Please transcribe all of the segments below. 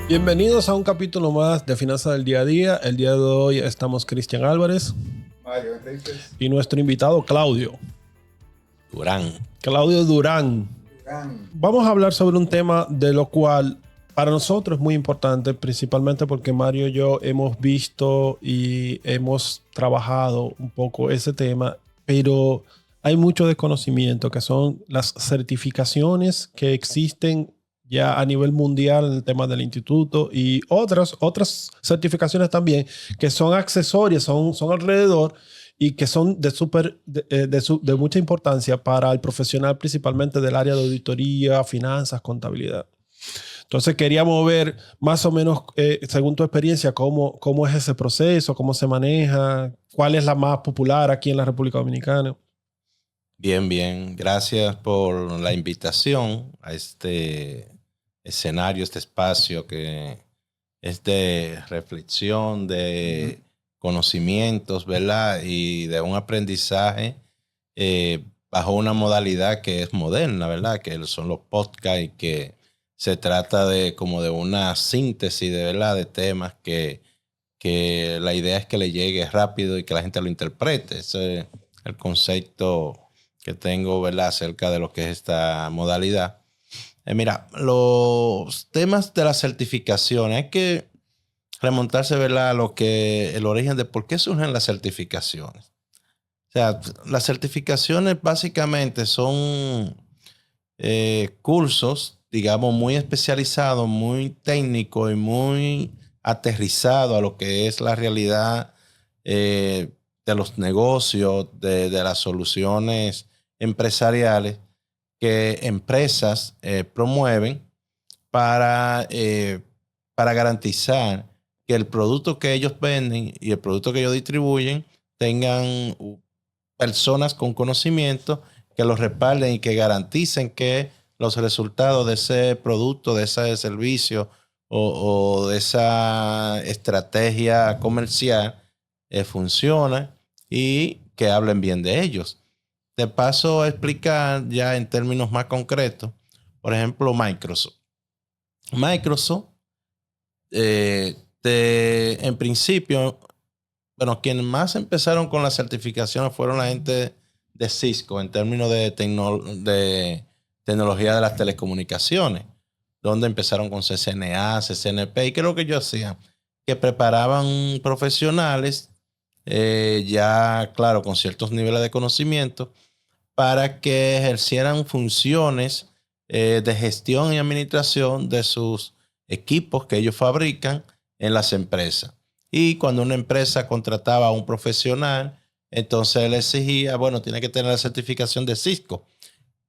Bienvenidos a un capítulo más de Finanzas del Día a Día. El día de hoy estamos Cristian Álvarez Mario Enríquez y nuestro invitado Claudio Durán. Durán. Vamos a hablar sobre un tema de lo cual para nosotros es muy importante, principalmente porque Mario y yo hemos visto y hemos trabajado un poco ese tema, pero hay mucho desconocimiento, que son las certificaciones que existen ya a nivel mundial en el tema del instituto y otras certificaciones también que son accesorias, son alrededor y que son de mucha importancia para el profesional, principalmente del área de auditoría, finanzas, contabilidad. Entonces queríamos ver más o menos, según tu experiencia, cómo es ese proceso, cómo se maneja, cuál es la más popular aquí en la República Dominicana. Bien. Gracias por la invitación a este escenario, este espacio que es de reflexión, de conocimientos, ¿verdad? Y de un aprendizaje bajo una modalidad que es moderna, ¿verdad? Que son los podcasts y que se trata de como de una síntesis de, ¿verdad? De temas que la idea es que le llegue rápido y que la gente lo interprete. Ese es el concepto que tengo, ¿verdad? Acerca de lo que es esta modalidad. Mira, los temas de la certificación, hay que remontarse, ¿verdad? A el origen de por qué surgen las certificaciones. O sea, las certificaciones básicamente son cursos, digamos, muy especializados, muy técnicos y muy aterrizados a lo que es la realidad de los negocios, de las soluciones empresariales que empresas promueven para garantizar que el producto que ellos venden y el producto que ellos distribuyen tengan personas con conocimiento que los respalden y que garanticen que los resultados de ese producto, de ese servicio o de esa estrategia comercial funcionan y que hablen bien de ellos. Te paso a explicar ya en términos más concretos. Por ejemplo, Microsoft. Microsoft, en principio, bueno, quienes más empezaron con las certificaciones fueron la gente de Cisco en términos de tecnología de las telecomunicaciones, donde empezaron con CCNA, CCNP, y creo que ellos hacían, que preparaban profesionales, ya claro, con ciertos niveles de conocimiento, para que ejercieran funciones de gestión y administración de sus equipos que ellos fabrican en las empresas. Y cuando una empresa contrataba a un profesional, entonces le exigía, bueno, tiene que tener la certificación de Cisco.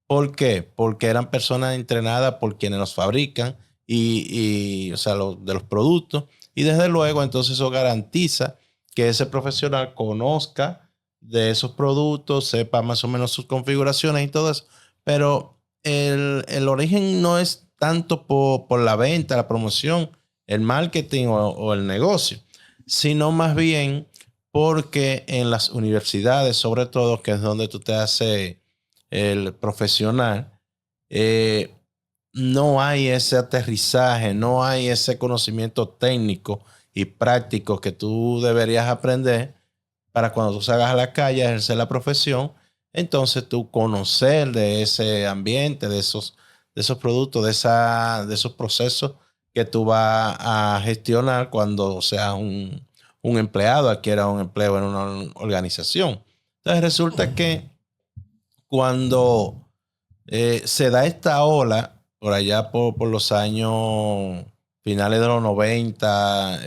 ¿Por qué? Porque eran personas entrenadas por quienes los fabrican o sea, de los productos. Y desde luego, entonces eso garantiza que ese profesional conozca de esos productos, sepa más o menos sus configuraciones y todo eso. Pero el origen no es tanto por la venta, la promoción, el marketing o el negocio, sino más bien porque en las universidades, sobre todo, que es donde tú te haces el profesional, no hay ese aterrizaje, no hay ese conocimiento técnico y práctico que tú deberías aprender para cuando tú salgas a la calle a ejercer la profesión. Entonces tú conocer de ese ambiente, de esos productos, de esos procesos que tú vas a gestionar cuando seas un empleado, adquiera un empleo en una organización. Entonces resulta que cuando se da esta ola, por allá por los años finales de los 90,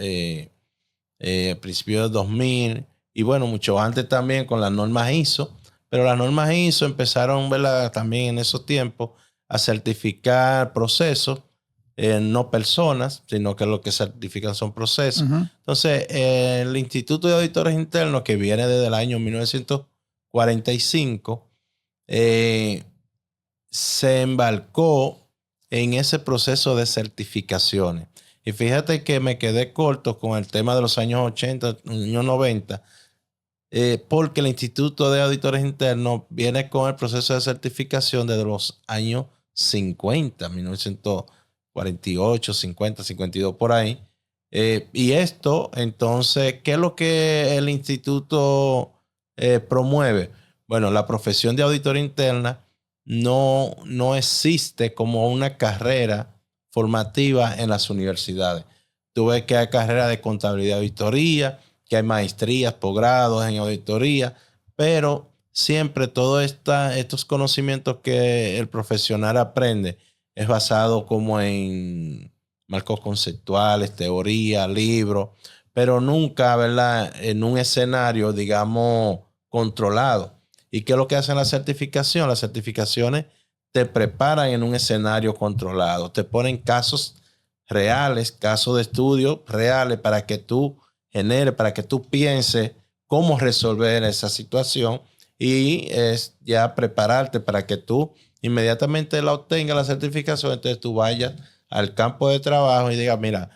principios de 2000, y bueno, mucho antes también con las normas ISO, pero las normas ISO empezaron, ¿verdad?, también en esos tiempos a certificar procesos, no personas, sino que lo que certifican son procesos. Uh-huh. Entonces, el Instituto de Auditores Internos, que viene desde el año 1945, se embarcó en ese proceso de certificaciones. Y fíjate que me quedé corto con el tema de los años 80, años 90, porque el Instituto de Auditores Internos viene con el proceso de certificación desde los años 50, 1950 48, 50, 52 por ahí. Y esto, entonces, ¿qué es lo que el instituto promueve? Bueno, la profesión de auditor interna no existe como una carrera formativa en las universidades. Tú ves que hay carreras de contabilidad y auditoría, que hay maestrías, posgrados en auditoría, pero siempre todos estos conocimientos que el profesional aprende es basado como en marcos conceptuales, teoría, libros, pero nunca, ¿verdad?, en un escenario, digamos, controlado. ¿Y qué es lo que hacen las certificaciones? Las certificaciones te preparan en un escenario controlado, te ponen casos reales, casos de estudio reales para que tú generes, para que tú pienses cómo resolver esa situación y es ya prepararte para que tú inmediatamente la obtengas la certificación, entonces tú vayas al campo de trabajo y digas, mira,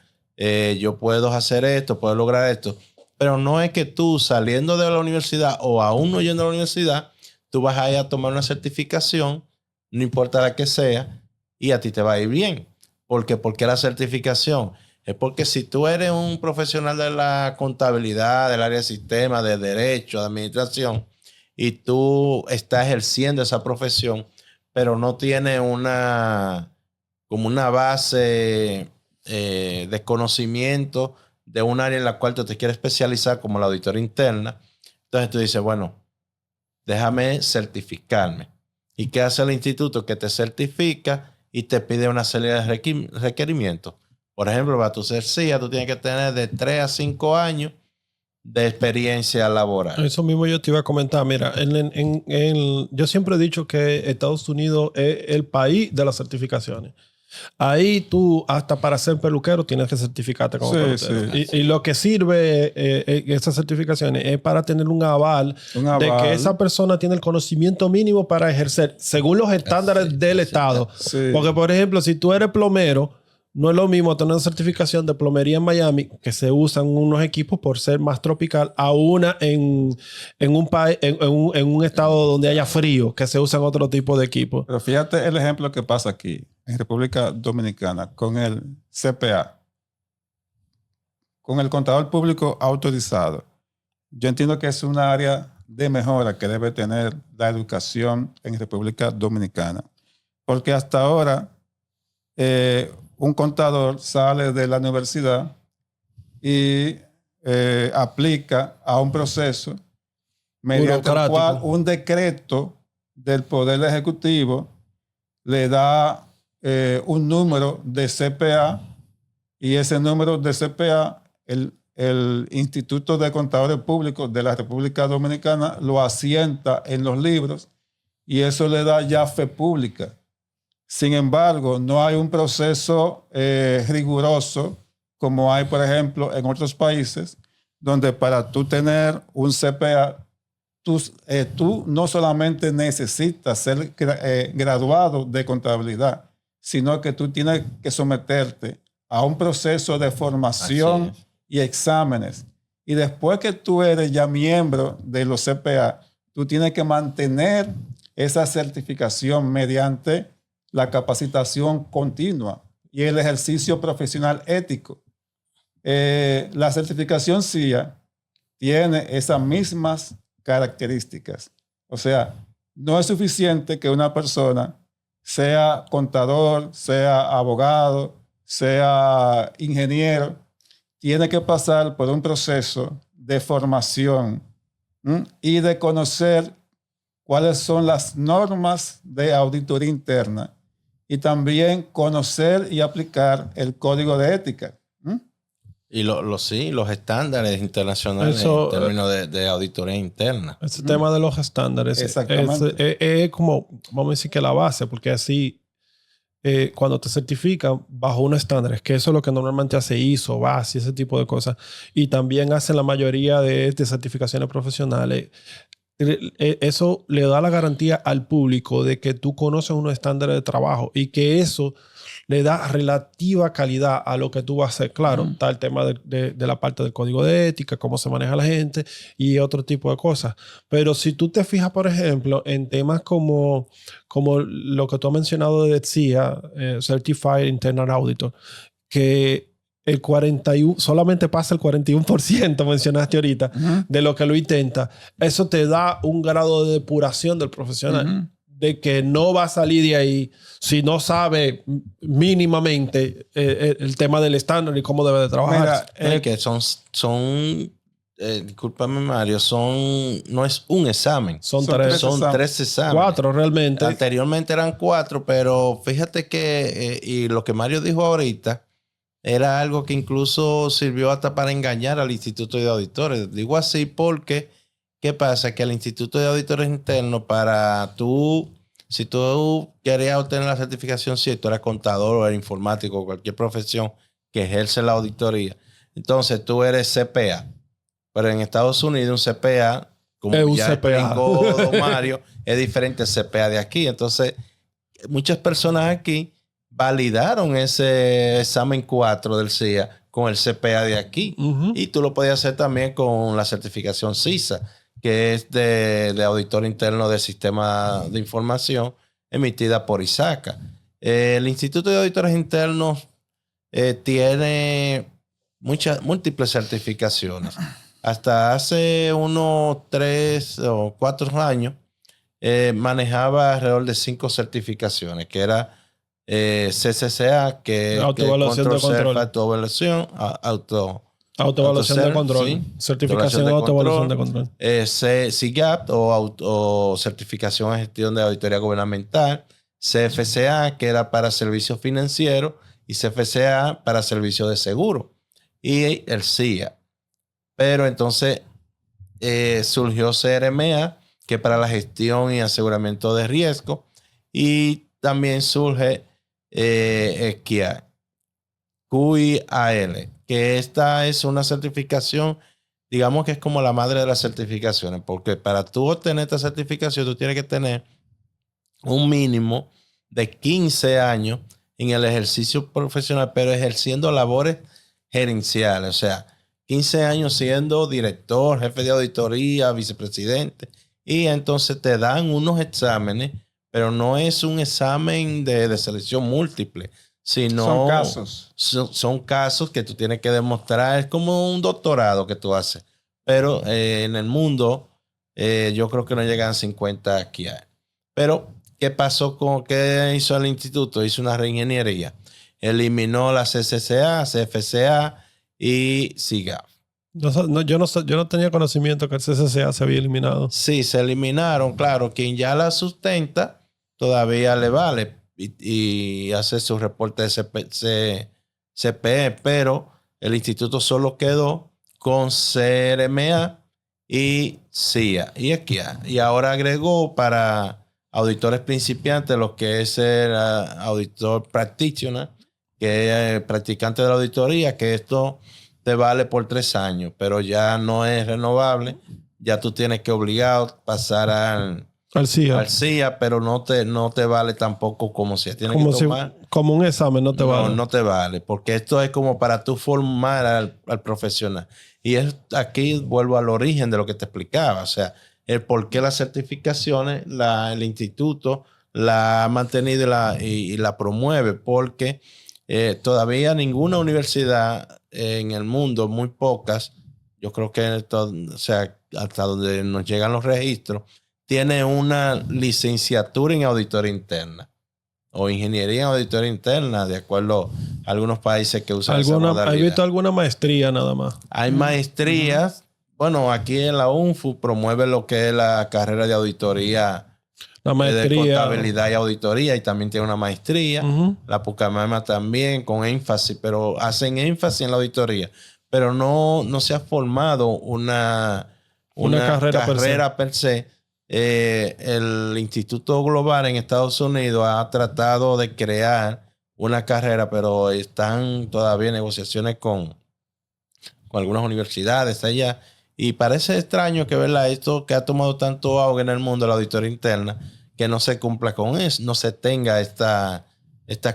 yo puedo hacer esto, puedo lograr esto, pero no es que tú saliendo de la universidad o aún no yendo a la universidad, tú vas a ir a tomar una certificación, no importa la que sea, y a ti te va a ir bien. ¿Por qué? ¿Por qué la certificación? Es porque si tú eres un profesional de la contabilidad, del área de sistemas, de derecho, de administración, y tú estás ejerciendo esa profesión, pero no tienes como una base de conocimiento de un área en la cual tú te quieres especializar, como la auditoría interna, entonces tú dices, bueno, déjame certificarme. ¿Y qué hace el instituto? Que te certifica y te pide una serie de requerimientos. Por ejemplo, para tu ser CIA, tú tienes que tener de 3 a 5 años de experiencia laboral. Eso mismo yo te iba a comentar. Mira, yo siempre he dicho que Estados Unidos es el país de las certificaciones. Ahí tú, hasta para ser peluquero, tienes que certificarte como peluquero. Sí. Y lo que sirve esas certificaciones es para tener un aval de que esa persona tiene el conocimiento mínimo para ejercer según los estándares del Estado. Sí. Porque, por ejemplo, si tú eres plomero, no es lo mismo tener una certificación de plomería en Miami, que se usan unos equipos por ser más tropical, a una en un estado donde haya frío, que se usan otro tipo de equipos. Pero fíjate el ejemplo que pasa aquí, en República Dominicana, con el CPA, con el contador público autorizado. Yo entiendo que es una área de mejora que debe tener la educación en República Dominicana. Porque hasta ahora, un contador sale de la universidad y aplica a un proceso mediante el cual un decreto del Poder Ejecutivo le da un número de CPA y ese número de CPA el Instituto de Contadores Públicos de la República Dominicana lo asienta en los libros y eso le da ya fe pública. Sin embargo, no hay un proceso riguroso como hay, por ejemplo, en otros países, donde para tú tener un CPA, tú no solamente necesitas ser graduado de contabilidad, sino que tú tienes que someterte a un proceso de formación y exámenes. Y después que tú eres ya miembro de los CPA, tú tienes que mantener esa certificación mediante la capacitación continua y el ejercicio profesional ético. La certificación CIA tiene esas mismas características. O sea, no es suficiente que una persona sea contador, sea abogado, sea ingeniero. Tiene que pasar por un proceso de formación y de conocer cuáles son las normas de auditoría interna y también conocer y aplicar el código de ética. Y los estándares internacionales en términos de auditoría interna. Ese tema de los estándares es como, vamos a decir que la base, porque así cuando te certifican bajo unos estándares, que eso es lo que normalmente hace ISO, BASI, ese tipo de cosas, y también hacen la mayoría de certificaciones profesionales, eso le da la garantía al público de que tú conoces unos estándares de trabajo y que eso le da relativa calidad a lo que tú vas a hacer. Claro, está el tema de la parte del código de ética, cómo se maneja la gente y otro tipo de cosas. Pero si tú te fijas, por ejemplo, en temas como lo que tú has mencionado de CIA, Certified Internal Auditor, que el 41, solamente pasa el 41%, mencionaste ahorita, de lo que lo intenta. Eso te da un grado de depuración del profesional, de que no va a salir de ahí si no sabe mínimamente el tema del estándar y cómo debe de trabajar. Mira, que discúlpame, Mario, no es un examen. Son tres exámenes. 4 realmente. Anteriormente eran 4, pero fíjate que, y lo que Mario dijo ahorita, era algo que incluso sirvió hasta para engañar al Instituto de Auditores. Digo así porque, ¿qué pasa? Que el Instituto de Auditores Internos, si tú querías obtener la certificación, si tú eras contador o eras informático o cualquier profesión que ejerce la auditoría, entonces tú eres CPA. Pero en Estados Unidos un CPA, como ya explicó don Mario, es diferente al CPA de aquí. Entonces, muchas personas aquí validaron ese examen 4 del CIA con el CPA de aquí. Y tú lo podías hacer también con la certificación CISA, que es de auditor interno del sistema de información emitida por ISACA. El Instituto de Auditores Internos tiene múltiples certificaciones. Hasta hace unos 3 o 4 años manejaba alrededor de 5 certificaciones, que era CCCA, que es autoevaluación de control. Autoevaluación de control. Sí. Certificación de autoevaluación de control. CIGAP o certificación en gestión de auditoría gubernamental. CFCA, que era para servicios financieros, y CFCA para servicios de seguro. Y el CIA. Pero entonces surgió CRMA, que para la gestión y aseguramiento de riesgo. Y también surge QIAL, que esta es una certificación, digamos que es como la madre de las certificaciones, porque para tú obtener esta certificación tú tienes que tener un mínimo de 15 años en el ejercicio profesional, pero ejerciendo labores gerenciales, o sea, 15 años siendo director, jefe de auditoría, vicepresidente, y entonces te dan unos exámenes, pero no es un examen de selección múltiple, sino son casos. Son casos que tú tienes que demostrar. Es como un doctorado que tú haces. Pero en el mundo, yo creo que no llegan a 50 aquí. Pero, ¿qué pasó qué hizo el instituto? Hizo una reingeniería. Eliminó la CCCA, CFCA y SIGAP. Yo no tenía conocimiento que el CCCA se había eliminado. Sí, se eliminaron. Claro, quien ya la sustenta todavía le vale y hace su reporte de CPE, pero el instituto solo quedó con CRMA y CIA y ESQIA. Y ahora agregó para auditores principiantes lo que es el auditor practitioner, que es practicante de la auditoría, que esto te vale por 3 años, pero ya no es renovable. Ya tú tienes que obligado pasar al CIA, pero no te vale tampoco como si tienes que tomar. Como un examen no te vale. No te vale, porque esto es como para tú formar al profesional. Y aquí vuelvo al origen de lo que te explicaba, o sea, el por qué las certificaciones, el instituto la ha mantenido y la promueve, porque todavía ninguna universidad en el mundo, muy pocas, yo creo que o sea, hasta donde nos llegan los registros, tiene una licenciatura en auditoría interna o ingeniería en auditoría interna, de acuerdo a algunos países que usan esa modalidad. ¿Has visto alguna maestría nada más? Hay maestrías. Bueno, aquí en la UNFU promueve lo que es la carrera de auditoría, la maestría de contabilidad y auditoría, y también tiene una maestría. La Pucamaima también, con énfasis, pero hacen énfasis en la auditoría. Pero no se ha formado una carrera per se. El Instituto Global en Estados Unidos ha tratado de crear una carrera, pero están todavía en negociaciones con algunas universidades allá, Y parece extraño que, ¿verdad? Esto que ha tomado tanto auge en el mundo, la auditoría interna, que no se cumpla con eso, no se tenga esta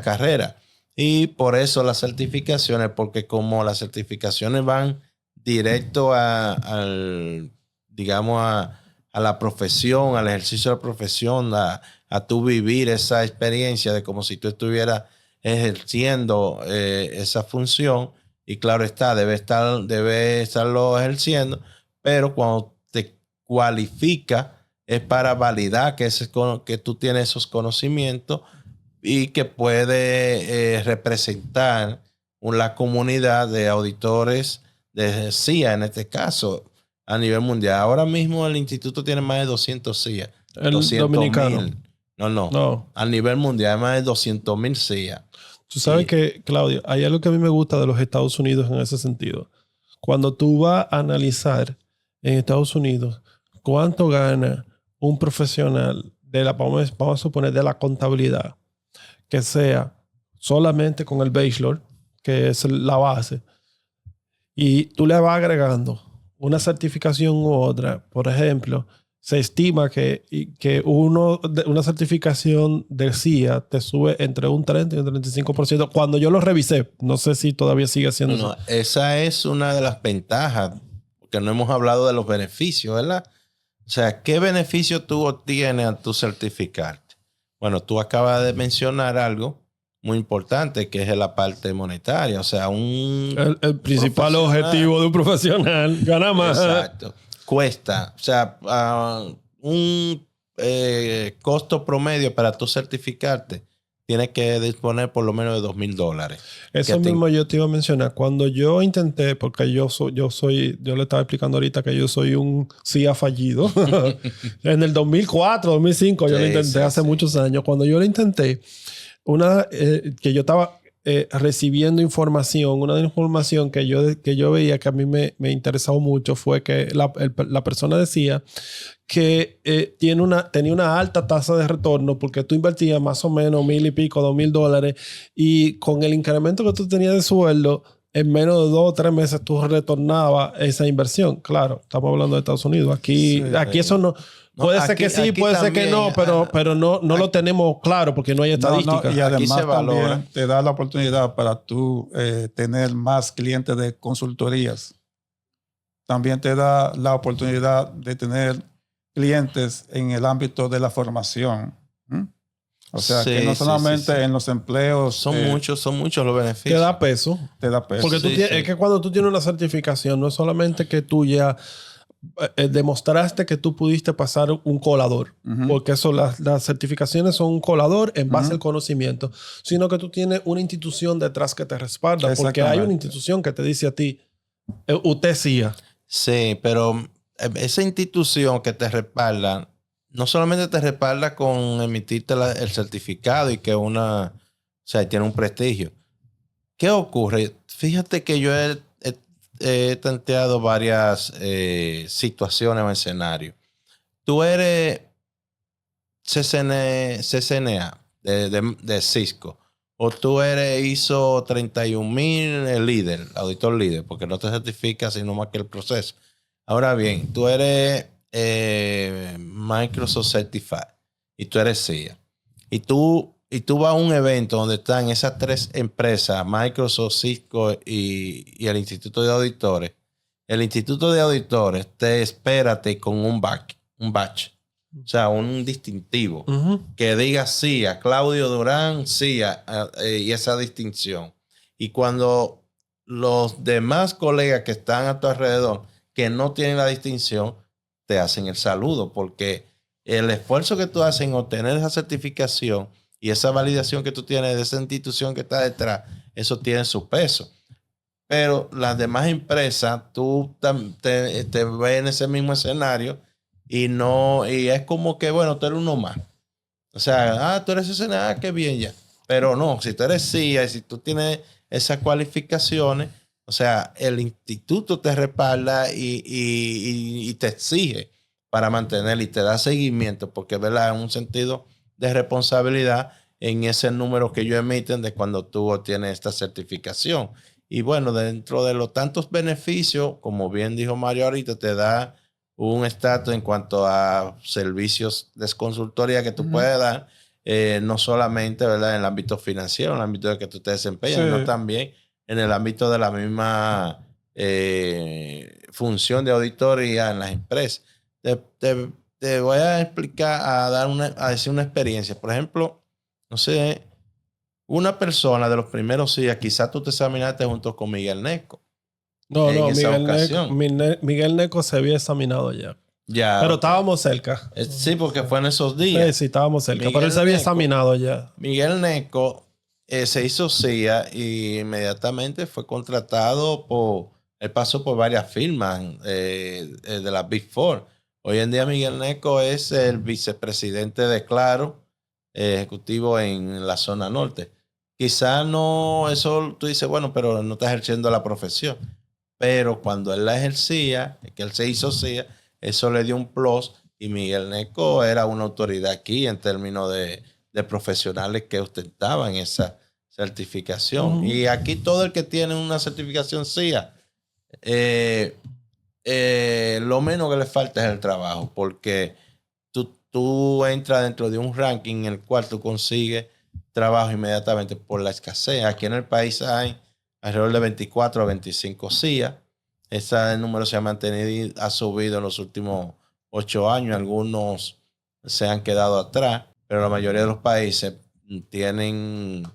carrera. Y por eso las certificaciones, porque como las certificaciones van directo digamos, a la profesión, al ejercicio de la profesión, a tu vivir esa experiencia de como si tú estuvieras ejerciendo esa función. Y claro está, debe estarlo ejerciendo, pero cuando te cualifica es para validar que tú tienes esos conocimientos y que puede representar la comunidad de auditores de CIA, en este caso, a nivel mundial. Ahora mismo el instituto tiene más de 200 CIA. El dominicano. No. A nivel mundial hay más de 200,000 CIA. Tú sabes que, Claudio, hay algo que a mí me gusta de los Estados Unidos en ese sentido. Cuando tú vas a analizar en Estados Unidos cuánto gana un profesional vamos a suponer, de la contabilidad, que sea solamente con el bachelor, que es la base, y tú le vas agregando una certificación u otra. Por ejemplo, se estima que una certificación de CIA te sube entre un 30 y un 35%. Cuando yo lo revisé, no sé si todavía sigue siendo eso. Esa es una de las ventajas, porque no hemos hablado de los beneficios, ¿verdad? O sea, ¿qué beneficio tú obtienes al tu certificarte? Bueno, tú acabas de mencionar algo muy importante, que es la parte monetaria. O sea, el principal objetivo de un profesional, gana más. Exacto. Cuesta. O sea, un costo promedio para tu certificarte, tienes que disponer por lo menos de $2,000. Eso mismo yo te iba a mencionar. Cuando yo intenté, porque yo le estaba explicando ahorita que yo soy un CIA fallido. En el 2004, 2005, yo lo intenté hace muchos años. Cuando yo lo intenté, que yo estaba recibiendo información, una información que yo veía que a mí me interesaba mucho fue que la persona decía que tenía una alta tasa de retorno porque tú invertías más o menos $1,000 y pico, $2,000, y con el incremento que tú tenías de sueldo, en menos de 2 o 3 meses tú retornabas esa inversión. Claro, estamos hablando de Estados Unidos. Aquí eso no... Puede ser que sí, puede ser que no, pero no lo tenemos claro porque no hay estadística. Y además también te da la oportunidad para tú tener más clientes de consultorías. También te da la oportunidad de tener clientes en el ámbito de la formación. O sea, que no solamente en los empleos... Son muchos los beneficios. Te da peso. Porque es que cuando tú tienes una certificación, no es solamente que tú ya... demostraste que tú pudiste pasar un colador, porque las certificaciones son un colador en base al conocimiento, sino que tú tienes una institución detrás que te respalda, porque hay una institución que te dice a ti, usted CIA. Sí, pero esa institución que te respalda, no solamente te respalda con emitirte el certificado y que tiene un prestigio. ¿Qué ocurre? Fíjate que yo he tanteado varias situaciones o escenarios. Tú eres CCNA de Cisco, o tú eres ISO 31000 líder, auditor líder, porque no te certificas sino más que el proceso. Ahora bien, tú eres Microsoft Certified y tú eres CIA. Y tú vas a un evento donde están esas 3 empresas, Microsoft, Cisco y el Instituto de Auditores. El Instituto de Auditores te espera con un badge, o sea, un distintivo que diga CIA, Claudio Durán, CIA, y esa distinción. Y cuando los demás colegas que están a tu alrededor, que no tienen la distinción, te hacen el saludo, porque el esfuerzo que tú haces en obtener esa certificación y esa validación que tú tienes de esa institución que está detrás, eso tiene su peso. Pero las demás empresas, tú te ves en ese mismo escenario y es como que, bueno, tú eres uno más. O sea, tú eres ese, qué bien ya. Pero no, si tú eres CIA y si tú tienes esas cualificaciones, o sea, el instituto te respalda y te exige para mantener y te da seguimiento, porque, ¿verdad? En un sentido de responsabilidad en ese número que ellos emiten de cuando tú obtienes esta certificación. Y bueno, dentro de los tantos beneficios, como bien dijo Mario ahorita, te da un estatus en cuanto a servicios de consultoría que tú puedes dar, no solamente, ¿verdad?, en el ámbito financiero, en el ámbito de que tú te desempeñas, sino también en el ámbito de la misma función de auditoría en las empresas. Te voy a explicar, a decir una experiencia. Por ejemplo, no sé, una persona de los primeros días, quizás tú te examinaste junto con Miguel Neco. No, Miguel Neco se había examinado ya. Pero estábamos cerca. Sí, porque fue en esos días. Sí, estábamos cerca. Pero él se había examinado ya. Miguel Neco se hizo CIA y inmediatamente fue contratado él pasó por varias firmas de las Big Four. Hoy en día Miguel Neco es el vicepresidente de Claro, ejecutivo en la zona norte. Quizás no, eso tú dices, bueno, pero no está ejerciendo la profesión. Pero cuando él la ejercía, que él se hizo CIA, eso le dio un plus y Miguel Neco era una autoridad aquí en términos de profesionales que ostentaban esa certificación. Y aquí todo el que tiene una certificación CIA, lo menos que le falta es el trabajo, porque tú entras dentro de un ranking en el cual tú consigues trabajo inmediatamente por la escasez. Aquí en el país hay alrededor de 24 a 25 CIA. Ese número se ha mantenido y ha subido en los últimos 8 años. Algunos se han quedado atrás, pero la mayoría de los países tienen,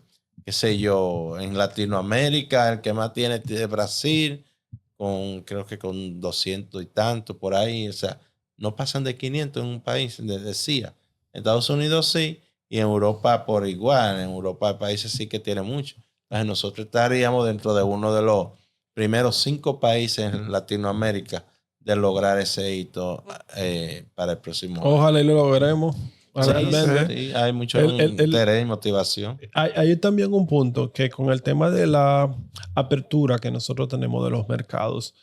qué sé yo, en Latinoamérica, el que más tiene es Brasil, creo que con 200 y tanto por ahí. O sea, no pasan de 500 en un país de CIA. En Estados Unidos sí, y en Europa por igual. En Europa hay países sí que tienen mucho. Entonces nosotros estaríamos dentro de uno de los primeros 5 países en Latinoamérica de lograr ese hito para el próximo año. Ojalá y lo logremos. Sí, hay mucho interés y motivación. Hay también un punto que con el tema de la apertura que nosotros tenemos de los mercados,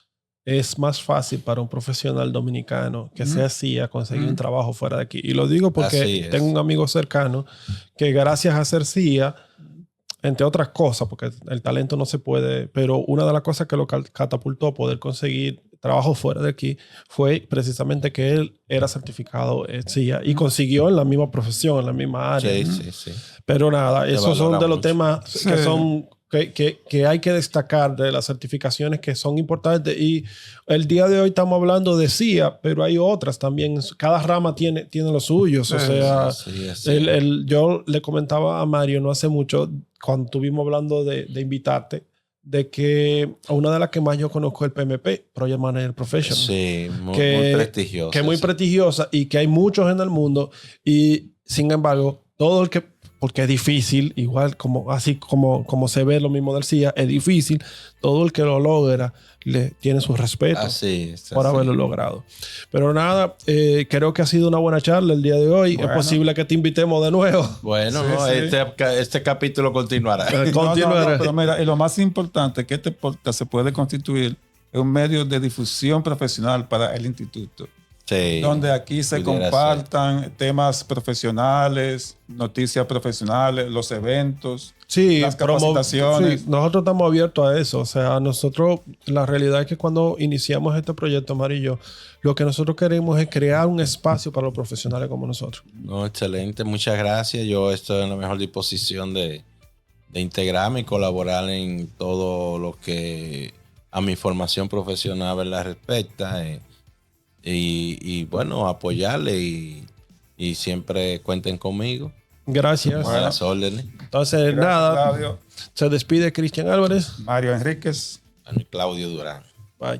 es más fácil para un profesional dominicano que sea CIA conseguir un trabajo fuera de aquí. Y lo digo porque tengo un amigo cercano que gracias a ser CIA, entre otras cosas, porque el talento no se puede, pero una de las cosas que lo catapultó a poder conseguir trabajo fuera de aquí fue precisamente que él era certificado CIA y consiguió en la misma profesión, en la misma área. Sí. Pero nada, esos son de los temas que son que hay que destacar de las certificaciones que son importantes. Y el día de hoy estamos hablando de CIA, pero hay otras también. Cada rama tiene los suyos. O sea, yo le comentaba a Mario no hace mucho, cuando estuvimos hablando de invitarte, de que una de las que más yo conozco es el PMP, Project Manager Professional. Sí, muy prestigiosa. Que es muy prestigiosa y que hay muchos en el mundo. Y sin embargo, todo el que... Porque es difícil, igual así como se ve lo mismo del CIA, es difícil. Todo el que lo logra tiene su respeto por haberlo logrado. Pero nada, creo que ha sido una buena charla el día de hoy. Bueno. Es posible que te invitemos de nuevo. Bueno, este capítulo continuará. Continuará. Pero mira, y lo más importante es que este podcast se puede constituir en un medio de difusión profesional para el instituto. Sí, donde aquí se compartan temas profesionales, noticias profesionales, los eventos, las capacitaciones. Sí, nosotros estamos abiertos a eso. O sea, nosotros, la realidad es que cuando iniciamos este proyecto, Mario y yo, lo que nosotros queremos es crear un espacio para los profesionales como nosotros. No, excelente, muchas gracias. Yo estoy en la mejor disposición de integrarme y colaborar en todo lo que a mi formación profesional, ¿verdad?, respecta. Y bueno, apoyarle y siempre cuenten conmigo. Gracias. A las órdenes. Entonces, nada. Claudio. Se despide Cristian Álvarez. Mario Enríquez. Y Claudio Durán. Bye.